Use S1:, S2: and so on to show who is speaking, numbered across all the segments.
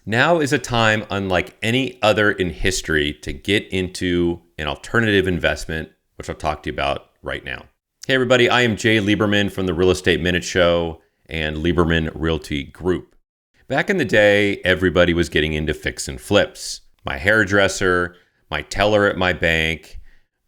S1: Now is a time unlike any other in history to get into an alternative investment, which I'll talk to you about right now. Hey everybody, I am Jay Lieberman from the Real Estate Minute Show and Lieberman Realty Group. Back in the day, everybody was getting into fix and flips. My hairdresser, my teller at my bank,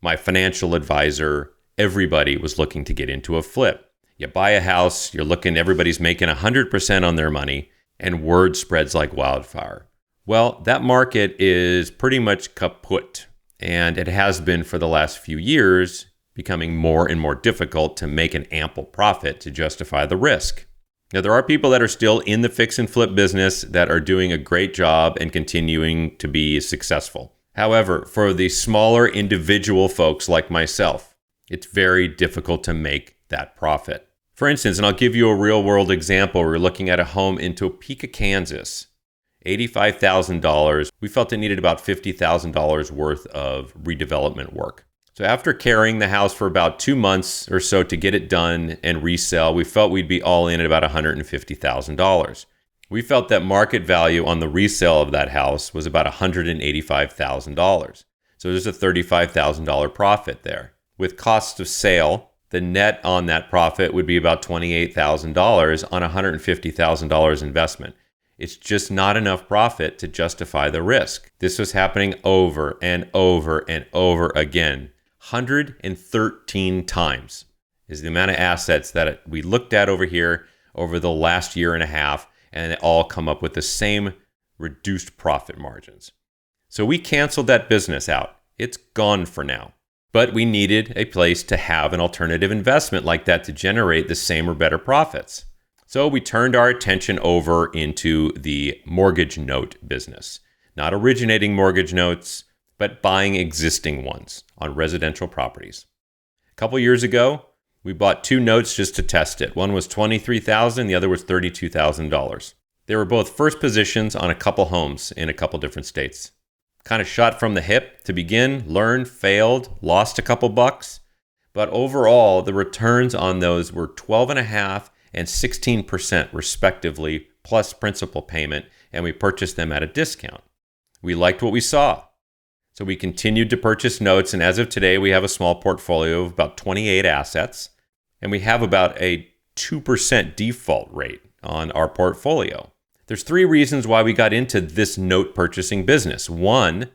S1: my financial advisor, everybody was looking to get into a flip. You buy a house, you're looking, everybody's making 100% on their money, and word spreads like wildfire. Well, that market is pretty much kaput, and it has been for the last few years, becoming more and more difficult to make an ample profit to justify the risk. Now, there are people that are still in the fix and flip business that are doing a great job and continuing to be successful. However, for the smaller individual folks like myself, it's very difficult to make that profit. For instance, and I'll give you a real world example, we're looking at a home in Topeka, Kansas, $85,000. We felt it needed about $50,000 worth of redevelopment work. So after carrying the house for about 2 months or so to get it done and resell, we felt we'd be all in at about $150,000. We felt that market value on the resale of that house was about $185,000. So there's a $35,000 profit there. With cost of sale, the net on that profit would be about $28,000 on $150,000 investment. It's just not enough profit to justify the risk. This was happening over and over and over again. 113 times is the amount of assets that we looked at over here over the last year and a half, and they all come up with the same reduced profit margins. So we canceled that business out. It's gone for now. But we needed a place to have an alternative investment like that to generate the same or better profits. So we turned our attention over into the mortgage note business. Not originating mortgage notes, but buying existing ones on residential properties. A couple years ago, we bought 2 notes just to test it. One was $23,000, the other was $32,000. They were both first positions on a couple homes in a couple different states. Kind of shot from the hip to begin, learned, failed, lost a couple bucks. But overall, the returns on those were 12.5% and 16% respectively, plus principal payment, and we purchased them at a discount. We liked what we saw. So we continued to purchase notes, and as of today, we have a small portfolio of about 28 assets, and we have about a 2% default rate on our portfolio. There's 3 reasons why we got into this note purchasing business. 1,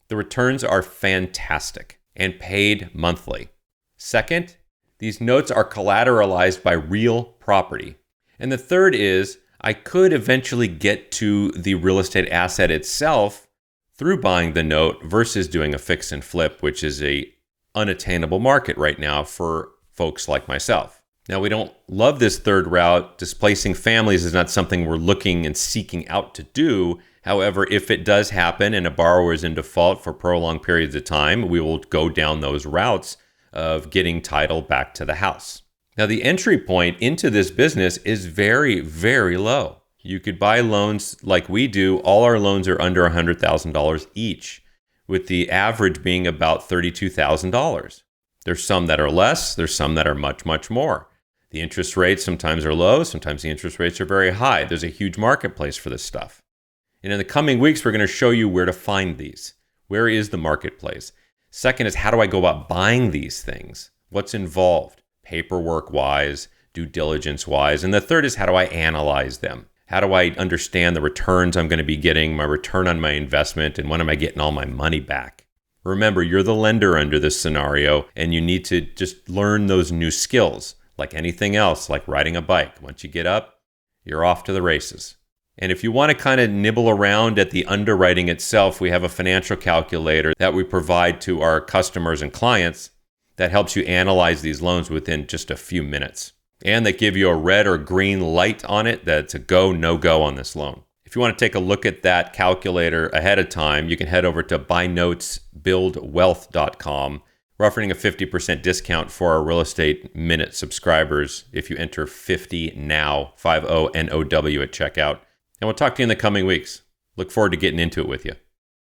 S1: the returns are fantastic and paid monthly. 2nd, these notes are collateralized by real property. And the 3rd is I could eventually get to the real estate asset itself through buying the note versus doing a fix and flip, which is a unattainable market right now for folks like myself. Now, we don't love this 3rd route. Displacing families is not something we're looking and seeking out to do. However, if it does happen and a borrower is in default for prolonged periods of time, we will go down those routes of getting title back to the house. Now, the entry point into this business is very, very low. You could buy loans like we do. All our loans are under $100,000 each, with the average being about $32,000. There's some that are less. There's some that are much, much more. The interest rates sometimes are low. Sometimes the interest rates are very high. There's a huge marketplace for this stuff. And in the coming weeks, we're going to show you where to find these. Where is the marketplace? 2nd is, how do I go about buying these things? What's involved, paperwork-wise, due diligence-wise? And the 3rd is, how do I analyze them? How do I understand the returns I'm going to be getting, my return on my investment, and when am I getting all my money back? Remember, you're the lender under this scenario, and you need to just learn those new skills. Like anything else, like riding a bike. Once you get up, you're off to the races. And if you want to kind of nibble around at the underwriting itself, we have a financial calculator that we provide to our customers and clients that helps you analyze these loans within just a few minutes. And they give you a red or green light on it that's a go, no go on this loan. If you want to take a look at that calculator ahead of time, you can head over to buynotesbuildwealth.com. We're offering a 50% discount for our Real Estate Minute subscribers if you enter 50NOW, 50NOW at checkout. And we'll talk to you in the coming weeks. Look forward to getting into it with you.